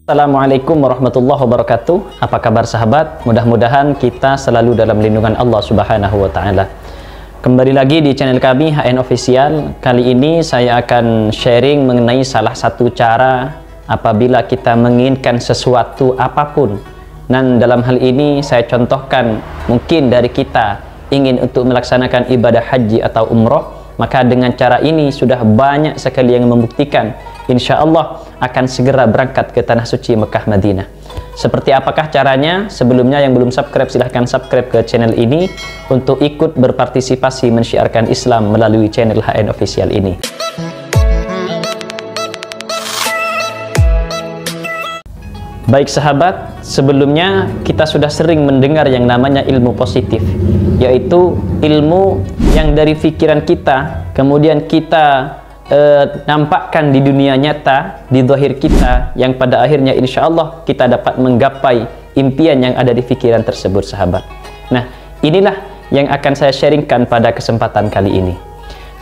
Assalamualaikum warahmatullahi wabarakatuh. Apa kabar sahabat? Mudah-mudahan kita selalu dalam lindungan Allah Subhanahu wa taala. Kembali lagi di channel kami HN Official. Kali ini saya akan sharing mengenai salah satu cara apabila kita menginginkan sesuatu apapun. Dan dalam hal ini saya contohkan, mungkin dari kita ingin untuk melaksanakan ibadah haji atau umroh, maka dengan cara ini sudah banyak sekali yang membuktikan insya Allah akan segera berangkat ke tanah suci Mekah Madinah. Seperti apakah caranya? Sebelumnya yang belum subscribe silahkan subscribe ke channel ini untuk ikut berpartisipasi mensyiarkan Islam melalui channel HN Official ini. Baik sahabat, sebelumnya kita sudah sering mendengar yang namanya ilmu positif, yaitu ilmu yang dari pikiran kita kemudian kita nampakkan di dunia nyata, di zahir kita, yang pada akhirnya insya Allah kita dapat menggapai impian yang ada di pikiran tersebut sahabat. Nah, inilah yang akan saya sharingkan pada kesempatan kali ini.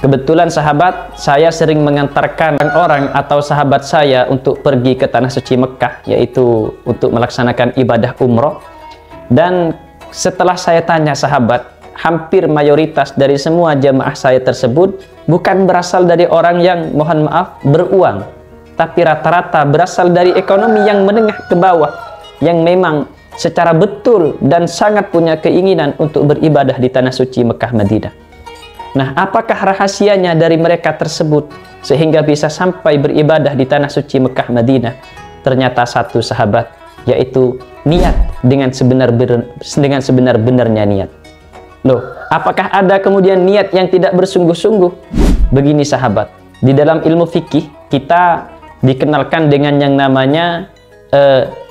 Kebetulan sahabat, saya sering mengantarkan orang atau sahabat saya untuk pergi ke tanah suci Mekah, yaitu untuk melaksanakan ibadah umroh. Dan setelah saya tanya sahabat, hampir mayoritas dari semua jamaah saya tersebut bukan berasal dari orang yang mohon maaf beruang, tapi rata-rata berasal dari ekonomi yang menengah ke bawah, yang memang secara betul dan sangat punya keinginan untuk beribadah di tanah suci Mekah Madinah. Nah, apakah rahasianya dari mereka tersebut sehingga bisa sampai beribadah di tanah suci Mekah Madinah? Ternyata satu sahabat, yaitu niat dengan sebenar-benarnya niat. Loh, apakah ada kemudian niat yang tidak bersungguh-sungguh? Begini sahabat, di dalam ilmu fikih kita dikenalkan dengan yang namanya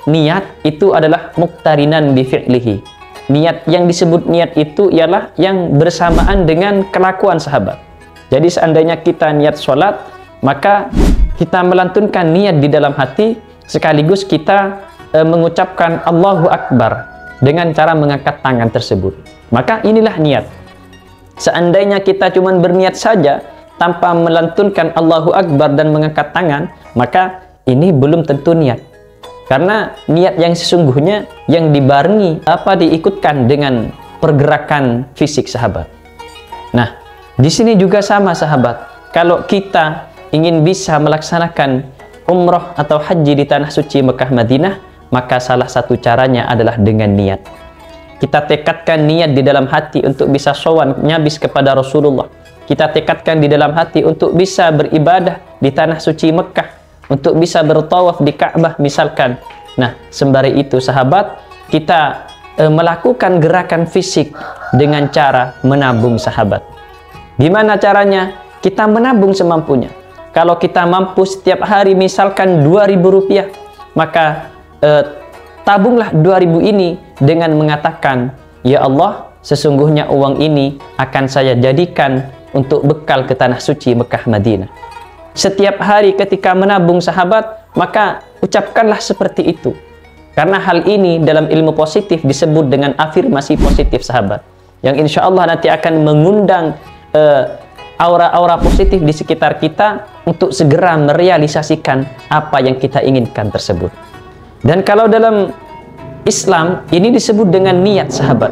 niat itu adalah muqtarinan bi fi'lihi. Niat yang disebut niat itu ialah yang bersamaan dengan kelakuan sahabat. Jadi seandainya kita niat sholat, maka kita melantunkan niat di dalam hati sekaligus kita mengucapkan Allahu Akbar dengan cara mengangkat tangan tersebut. Maka inilah niat. Seandainya kita cuma berniat saja tanpa melantunkan Allahu Akbar dan mengangkat tangan, maka ini belum tentu niat. Karena niat yang sesungguhnya yang dibarengi diikutkan dengan pergerakan fisik sahabat. Nah, di sini juga sama sahabat. Kalau kita ingin bisa melaksanakan umroh atau haji di tanah suci Mekah Madinah, maka salah satu caranya adalah dengan niat. Kita tekadkan niat di dalam hati untuk bisa sowan nyabis kepada Rasulullah. Kita tekadkan di dalam hati untuk bisa beribadah di tanah suci Mekah, untuk bisa bertawaf di Ka'bah misalkan. Nah, sembari itu sahabat, kita melakukan gerakan fisik dengan cara menabung sahabat. Gimana caranya? Kita menabung semampunya. Kalau kita mampu setiap hari misalkan Rp2.000, maka tabunglah 2.000 ini dengan mengatakan, ya Allah, sesungguhnya uang ini akan saya jadikan untuk bekal ke tanah suci Mekah Madinah. Setiap hari ketika menabung sahabat, maka ucapkanlah seperti itu. Karena hal ini dalam ilmu positif disebut dengan afirmasi positif sahabat, yang insya Allah nanti akan mengundang aura-aura positif di sekitar kita untuk segera merealisasikan apa yang kita inginkan tersebut. Dan kalau dalam Islam ini disebut dengan niat sahabat.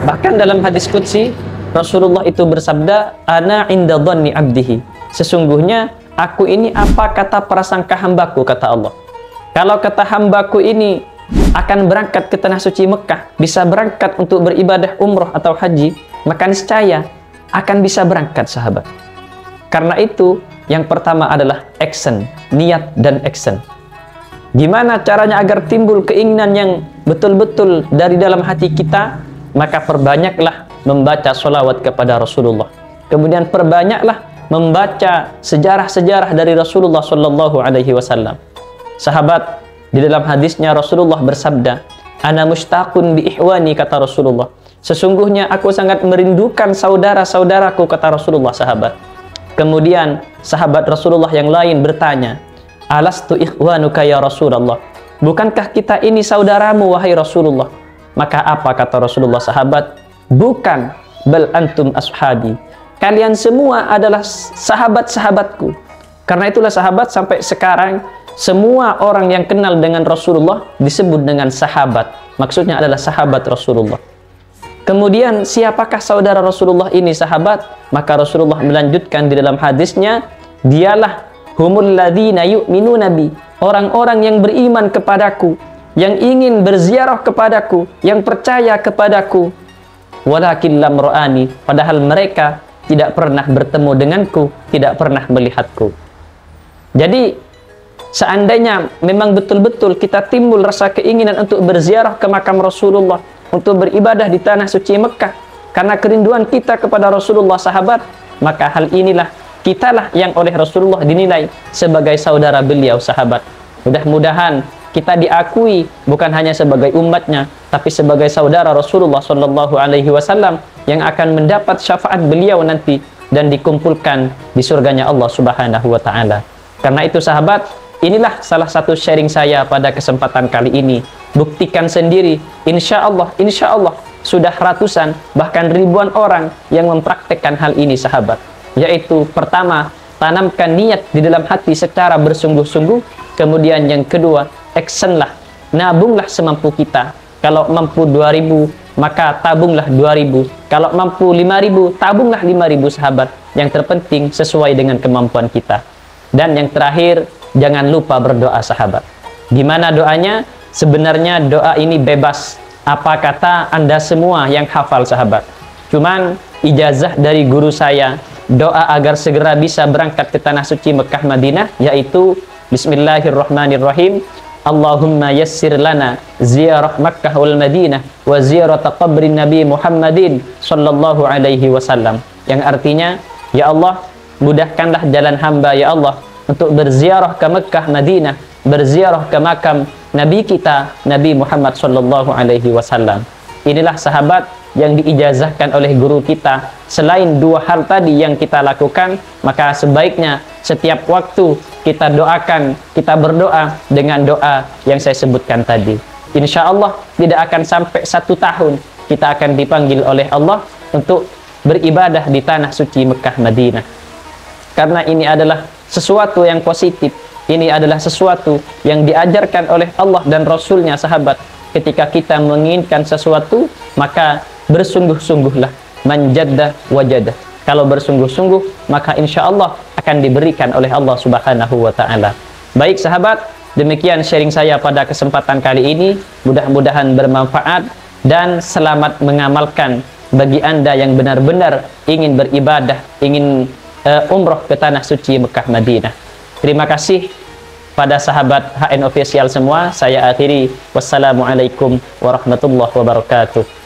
Bahkan dalam hadis qudsi Rasulullah itu bersabda, ana inda dhanni abdihi. Sesungguhnya aku ini apa kata prasangka hambaku, kata Allah. Kalau kata hambaku ini akan berangkat ke tanah suci Mekah, bisa berangkat untuk beribadah umroh atau haji, maka niscaya akan bisa berangkat sahabat. Karena itu yang pertama adalah action, niat dan action. Gimana caranya agar timbul keinginan yang betul-betul dari dalam hati kita? Maka perbanyaklah membaca sholawat kepada Rasulullah. Kemudian perbanyaklah membaca sejarah-sejarah dari Rasulullah Shallallahu Alaihi Wasallam. Sahabat, di dalam hadisnya Rasulullah bersabda, ana mushtaqun bi ihwani, kata Rasulullah. Sesungguhnya aku sangat merindukan saudara-saudaraku, kata Rasulullah sahabat. Kemudian sahabat Rasulullah yang lain bertanya, alastu ikhwanuka ya Rasulullah, bukankah kita ini saudaramu wahai Rasulullah? Maka apa kata Rasulullah sahabat? Bukan, bal antum ashabi, kalian semua adalah sahabat-sahabatku. Karena itulah sahabat, sampai sekarang semua orang yang kenal dengan Rasulullah disebut dengan sahabat. Maksudnya adalah sahabat Rasulullah. Kemudian siapakah saudara Rasulullah ini sahabat? Maka Rasulullah melanjutkan di dalam hadisnya, dialah humul ladzina yu'minuna bi, orang-orang yang beriman kepadaku, yang ingin berziarah kepadaku, yang percaya kepadaku. Walakin lam ra'ani, padahal mereka tidak pernah bertemu denganku, tidak pernah melihatku. Jadi seandainya memang betul-betul kita timbul rasa keinginan untuk berziarah ke makam Rasulullah, untuk beribadah di tanah suci Mekah, karena kerinduan kita kepada Rasulullah sahabat, maka hal inilah kitalah yang oleh Rasulullah dinilai sebagai saudara beliau sahabat. Mudah-mudahan kita diakui bukan hanya sebagai umatnya, tapi sebagai saudara Rasulullah Shallallahu Alaihi Wasallam yang akan mendapat syafaat beliau nanti dan dikumpulkan di surganya Allah Subhanahu Wa Taala. Karena itu sahabat, inilah salah satu sharing saya pada kesempatan kali ini. Buktikan sendiri, insya Allah sudah ratusan bahkan ribuan orang yang mempraktekkan hal ini sahabat. Yaitu pertama, tanamkan niat di dalam hati secara bersungguh-sungguh. Kemudian yang kedua, actionlah, nabunglah semampu kita. Kalau mampu 2.000, maka tabunglah 2.000. Kalau mampu 5.000, tabunglah 5.000 sahabat. Yang terpenting sesuai dengan kemampuan kita. Dan yang terakhir, jangan lupa berdoa sahabat. Gimana doanya? Sebenarnya doa ini bebas. Apa kata Anda semua yang hafal sahabat. Cuman ijazah dari guru saya, doa agar segera bisa berangkat ke tanah suci Mekah Madinah, yaitu Bismillahirrahmanirrahim. Allahumma yassir lana ziyarah Makkah wal Madinah wa ziyarah qabrin Nabi Muhammadin sallallahu alaihi wasallam. Yang artinya, ya Allah, mudahkanlah jalan hamba ya Allah untuk berziarah ke Mekah Madinah, berziarah ke makam Nabi kita Nabi Muhammad sallallahu alaihi wasallam. Inilah sahabat yang diijazahkan oleh guru kita. Selain dua hal tadi yang kita lakukan, maka sebaiknya setiap waktu kita doakan, kita berdoa dengan doa yang saya sebutkan tadi. Insya Allah tidak akan sampai 1 tahun kita akan dipanggil oleh Allah untuk beribadah di tanah suci Mekah Madinah. Karena ini adalah sesuatu yang positif. Ini adalah sesuatu yang diajarkan oleh Allah dan Rasulnya sahabat. Ketika kita menginginkan sesuatu, maka bersungguh-sungguhlah. Manjadda wajadah. Kalau bersungguh-sungguh, maka insya Allah akan diberikan oleh Allah Subhanahu wa Ta'ala. Baik sahabat, demikian sharing saya pada kesempatan kali ini. Mudah-mudahan bermanfaat dan selamat mengamalkan bagi Anda yang benar-benar ingin beribadah, ingin umroh ke tanah suci Mekah Madinah. Terima kasih pada sahabat HN Official semua. Saya akhiri. Wassalamualaikum warahmatullahi wabarakatuh.